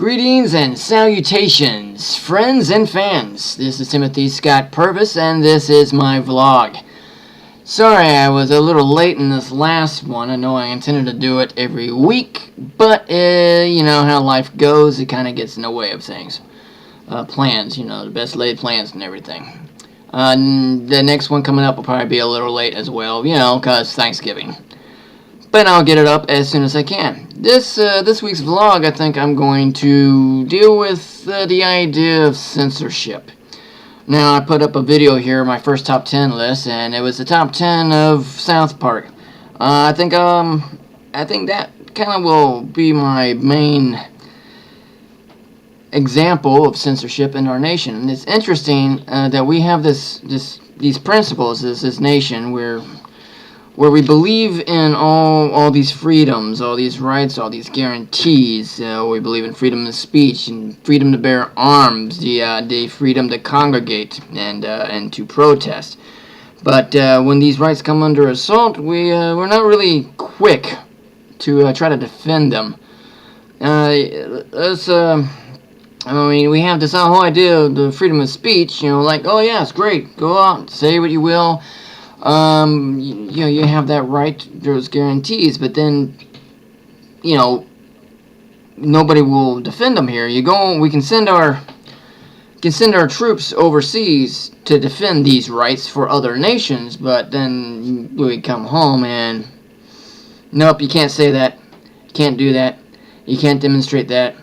Greetings and salutations, friends and fans. This is Timothy Scott Purvis, and this is my vlog. Sorry I was a little late in this last one. I know I intended to do it every week, but you know how life goes. It kind of gets in the way of things. Plans, you know, the best laid plans and everything. The next one coming up will probably be a little late as well, you know, because Thanksgiving. But I'll get it up as soon as I can. This week's vlog, I think I'm going to deal with the idea of censorship. Now, I put up a video here, my first top 10 list, and it was the top 10 of South Park. I think that kind of will be my main example of censorship in our nation. And it's interesting that we have these principles, this nation where we believe in all these freedoms, all these rights, all these guarantees. We believe in freedom of speech and freedom to bear arms, the freedom to congregate and to protest. But when these rights come under assault, we're not really quick to try to defend them. I mean, we have this whole idea of the freedom of speech. You know, like, oh yeah, it's great. Go out, say what you will. You have that right, those guarantees, but then, you know, nobody will defend them here. We can send our troops overseas to defend these rights for other nations, but then we come home and, nope, you can't say that, you can't do that, you can't demonstrate that.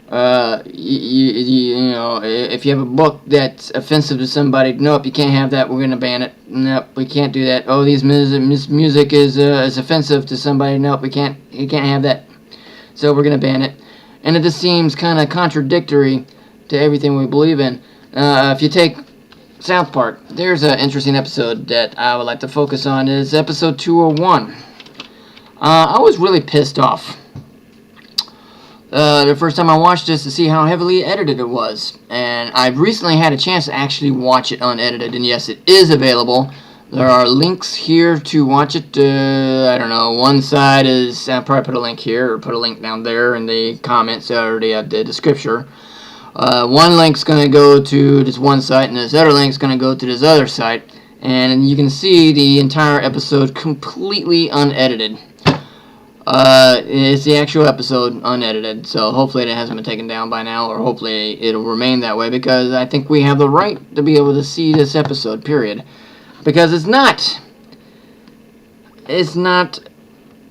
You know, if you have a book that's offensive to somebody, nope, you can't have that, we're going to ban it. Nope, we can't do that. Oh, this music is offensive to somebody, nope, you can't have that. So we're going to ban it. And it just seems kind of contradictory to everything we believe in. If you take South Park, there's an interesting episode that I would like to focus on. It's episode 201. I was really pissed off the first time I watched this to see how heavily edited it was, and I've recently had a chance to actually watch it unedited, and yes, it is available. There are links here to watch it. I don't know, one side is, I'll probably put a link here, or put a link down there in the comments or the description. One link's going to go to this one site, and this other link's going to go to this other site, and you can see the entire episode completely unedited. It's the actual episode unedited, so hopefully it hasn't been taken down by now, or hopefully it'll remain that way, because I think we have the right to be able to see this episode, period. Because it's not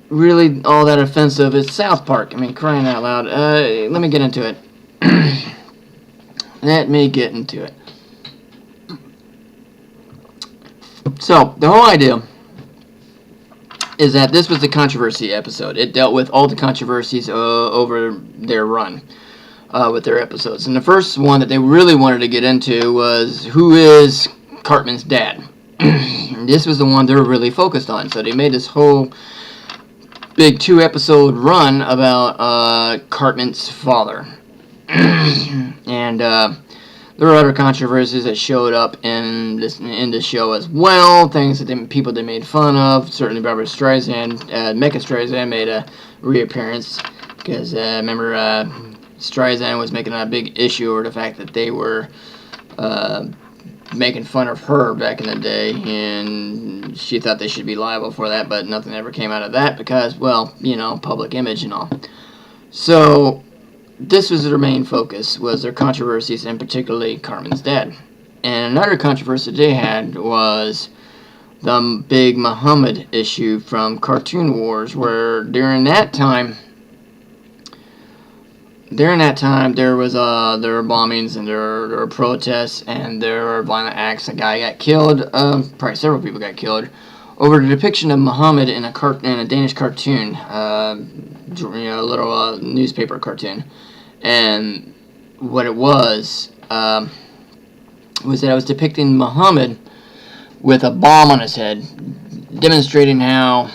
really all that offensive. It's South Park. I mean, crying out loud. Let me get into it. Let me get into it. So, the whole idea is that this was the controversy episode. It dealt with all the controversies over their run with their episodes. And the first one that they really wanted to get into was, who is Cartman's dad? This was the one they were really focused on. So they made this whole big 2-episode run about Cartman's father. And there were other controversies that showed up in this show as well. Things that people they made fun of. Certainly Barbara Streisand, Mecha Streisand made a reappearance. Because remember, Streisand was making a big issue over the fact that they were making fun of her back in the day. And she thought they should be liable for that. But nothing ever came out of that because, well, you know, public image and all. So this was their main focus, was their controversies, and particularly Cartman's dad. And another controversy they had was the big Muhammad issue from Cartoon Wars, where during that time there were bombings, and there were protests, and there were violent acts. A guy got killed, probably several people got killed, over the depiction of Muhammad in a Danish cartoon, a little newspaper cartoon. And what it was that I was depicting Muhammad with a bomb on his head, demonstrating how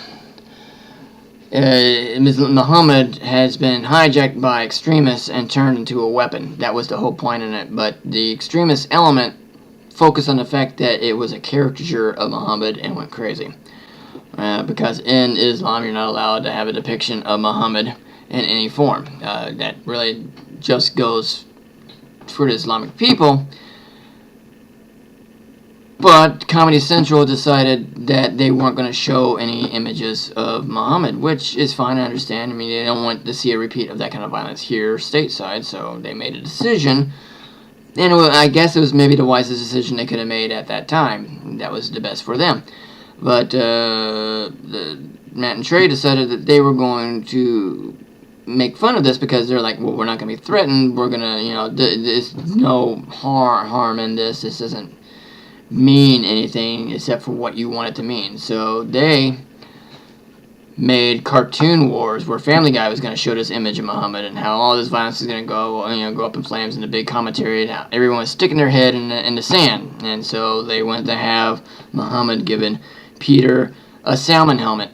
Muhammad has been hijacked by extremists and turned into a weapon. That was the whole point in it. But the extremist element focused on the fact that it was a caricature of Muhammad and went crazy. Because in Islam, you're not allowed to have a depiction of Muhammad in any form. That really just goes for the Islamic people. But Comedy Central decided that they weren't going to show any images of Muhammad, which is fine, I understand. I mean, they don't want to see a repeat of that kind of violence here stateside, so they made a decision. And I guess it was maybe the wisest decision they could have made at that time. That was the best for them. But Matt and Trey decided that they were going to make fun of this because they're like, well, we're not going to be threatened. We're going to, there's no harm in this. This doesn't mean anything except for what you want it to mean. So they made cartoon wars where Family Guy was going to show this image of Muhammad and how all this violence is going to go up in flames, and the big commentary, and how everyone was sticking their head in the sand. And so they went to have Muhammad giving Peter a salmon helmet,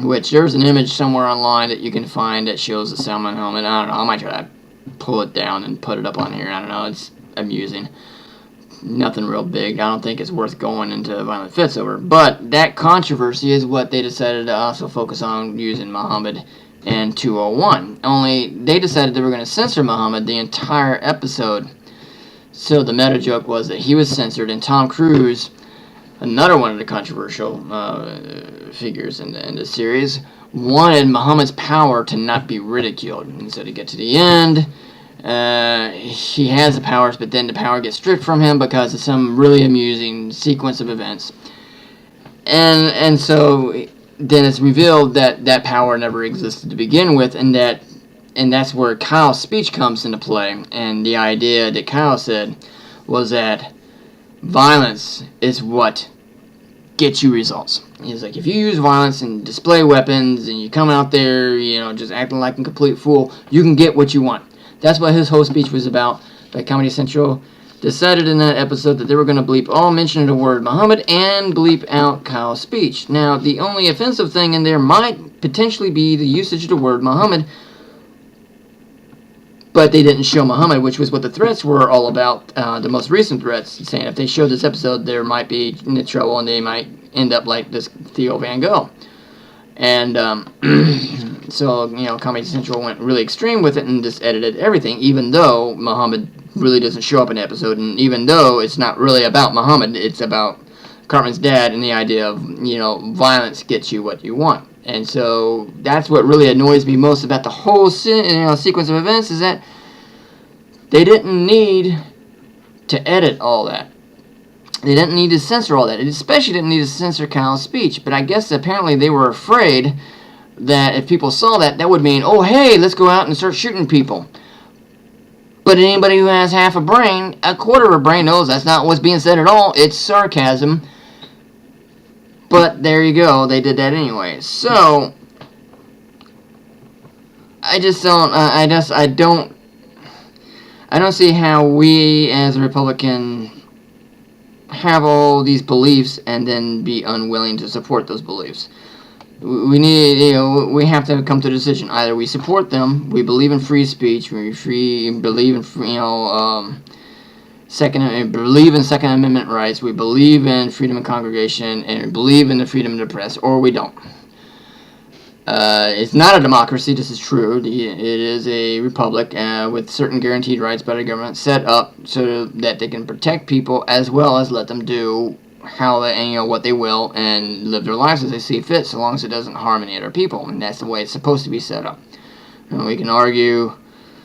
which there's an image somewhere online that you can find that shows a salmon helmet. I don't know, I might try to pull it down and put it up on here. I don't know, it's amusing. Nothing real big. I don't think it's worth going into violent fits over. But that controversy is what they decided to also focus on using Muhammad in 201. Only they decided they were going to censor Muhammad the entire episode. So the meta joke was that he was censored, and Tom Cruise, another one of the controversial figures in the series, wanted Muhammad's power to not be ridiculed. And so to get to the end, he has the powers, but then the power gets stripped from him because of some really amusing sequence of events. And so then it's revealed that that power never existed to begin with, and that's where Kyle's speech comes into play. And the idea that Kyle said was that violence is what gets you results. He's like, if you use violence and display weapons and you come out there, just acting like a complete fool, you can get what you want. That's what his whole speech was about. But Comedy Central decided in that episode that they were going to bleep all mention of the word Muhammad and bleep out Kyle's speech. Now, the only offensive thing in there might potentially be the usage of the word Muhammad, but they didn't show Muhammad, which was what the threats were all about. The most recent threats, saying if they showed this episode, there might be in trouble and they might end up like this Theo Van Gogh. And so, Comedy Central went really extreme with it and just edited everything, even though Muhammad really doesn't show up in the episode, and even though it's not really about Muhammad, it's about Cartman's dad and the idea of, violence gets you what you want. And so that's what really annoys me most about the whole sequence of events, is that they didn't need to edit all that. They didn't need to censor all that. It especially didn't need to censor Kyle's speech. But I guess apparently they were afraid that if people saw that, that would mean, oh, hey, let's go out and start shooting people. But anybody who has half a brain, a quarter of a brain, knows that's not what's being said at all. It's sarcasm. But there you go. They did that anyway. So I just don't. I don't see how we as a Republican have all these beliefs and then be unwilling to support those beliefs. We need, we have to come to a decision. Either we support them, we believe in free speech, we believe in, believe in Second Amendment rights, we believe in freedom of congregation, and we believe in the freedom of the press, or we don't. It's not a democracy, this is true. It is a republic with certain guaranteed rights by the government set up so that they can protect people as well as let them do how they, what they will and live their lives as they see fit, so long as it doesn't harm any other people. And that's the way it's supposed to be set up. And we can argue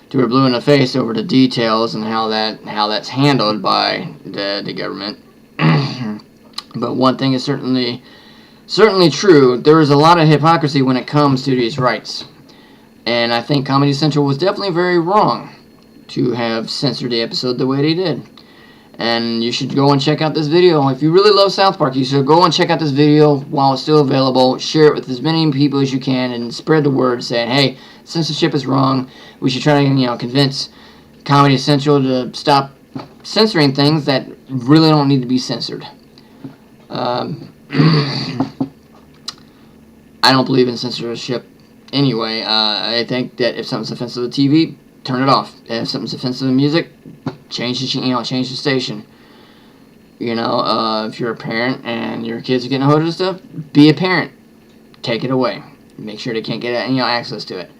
till we're blue in the face over the details and how that's handled by the government. But one thing is certainly true. There is a lot of hypocrisy when it comes to these rights. And I think Comedy Central was definitely very wrong to have censored the episode the way they did. And you should go and check out this video. If you really love South Park, you should go and check out this video while it's still available. Share it with as many people as you can and spread the word saying, hey, censorship is wrong. We should try to, convince Comedy Central to stop censoring things that really don't need to be censored. I don't believe in censorship anyway. I think that if something's offensive to TV, turn it off. If something's offensive to music, change the station. If you're a parent and your kids are getting a hold of this stuff, be a parent. Take it away. Make sure they can't get access to it.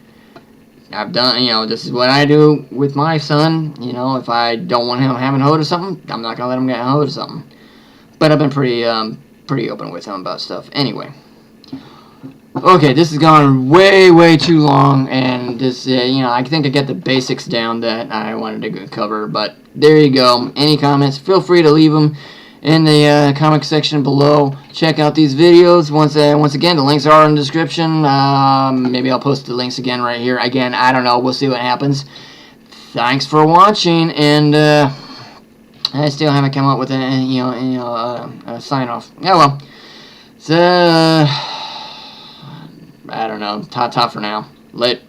I've done, this is what I do with my son. If I don't want him having a hold of something, I'm not gonna let him get a hold of something. But I've been pretty open with him about stuff. Anyway. Okay, this has gone way too long, and this, I think I get the basics down that I wanted to cover, but there you go. Any comments, feel free to leave them in the comment section below. Check out these videos. Once again, the links are in the description. Maybe I'll post the links again right here. Again, I don't know. We'll see what happens. Thanks for watching, and I still haven't come up with a sign-off. Yeah, well. So... I don't know. Ta-ta for now. Lit.